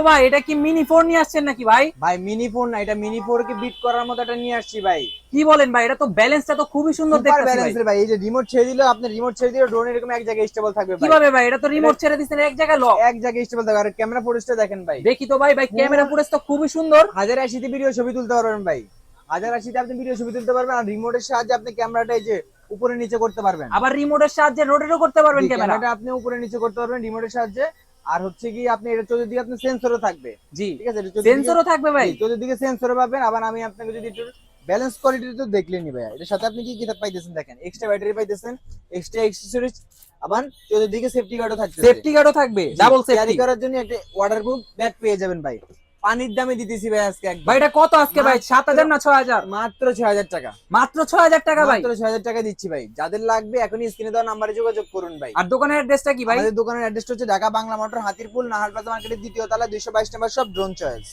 ভাই এটা কি মিনি ফোন নিয়ে আসছেন নাকি ভাই? ভাই মিনি ফোন না, এটা মিনি ফোর কে বিট করার মতো এটা নিয়ে আসছি ভাই। কি বলেন ভাই, এটা তো ব্যালেন্সটা তো খুবই সুন্দর সুপার দেখতেছি ভাই। ব্যালেন্সের ভাই। এই যে রিমোট ছেড়ে দিলে, আপনি রিমোট ছেড়ে দিলে ড্রোন এরকম এক জায়গায় স্টেবল থাকবে ভাই। কিভাবে ভাই? এটা তো এটা রিমোট ছেড়ে দিচ্ছেন এক জায়গায় লক। এক জায়গায় স্টেবল থাকবে। আর ক্যামেরা ফুটেজটা দেখেন ভাই, দেখি তো ভাই, ভাই ক্যামেরা ফুল ফুটেজ তো খুবই সুন্দর। 1080 ভিডিও ছবি তুলতে পারবেন ভাই। 1080 আপনি ভিডিও ছবি তুলতে পারবেন। আর রিমোটের সাহায্যে আপনি ক্যামেরাটা এই যে উপরে নিচে করতে পারবেন। আবার রিমোটের সাহায্যে রোটেটও করতে পারবেন জি, ক্যামেরা। ক্যামেরাটা আপনি উপরে নিচে করতে পারবেন রিমোটের সাহায্যে। আর হচ্ছে কি আপনি এটা চতুর্দিকে আপনি সেন্সরও থাকবে। জি, ঠিক আছে, এটা চতুর্দিকে, সেন্সরও থাকবে ভাই। জি চতুর্দিকে সেন্সরও পাবেন। আবার আমি আপনাকে যদি একটু ব্যালেন্স কোয়ালিটি তো দেখলেনি ভাই, এটার সাথে আপনি কি কি পাইতেছেন দেখেন, এক্সট্রা ব্যাটারি পাইতেছেন, এক্সট্রা অ্যাক্সেসরিজ, আবার চতুর্দিকে সেফটি গার্ডও থাকছে। সেফটি গার্ডও থাকবে, ডাবল ক্যারি সেফটি। করার জন্য একটা ওয়াটারপ্রুফ ব্যাগ পেয়ে যাবেন ভাই। পানির দামে দিতেছি ভাই আজকে একদম। ভাই এটা কত আজকে ভাই? 7,000 না 6,000? মাত্র 6000 টাকা। মাত্র 6,000 টাকা ভাই। মাত্র 6000 টাকা দিচ্ছি ভাই। যাদের লাগবে এখনই স্ক্রিনে দেওয়া নাম্বারে যোগাযোগ করুন ভাই। আর দোকানের অ্যাড্রেসটা কি ভাই? আমাদের দোকানের অ্যাড্রেসটা হচ্ছে ঢাকা বাংলা মোটর, হাতিরপুল, নাহার প্লাজা মার্কেটের দ্বিতীয় তলা, 222 নম্বর শপ, ড্রোন চয়েস।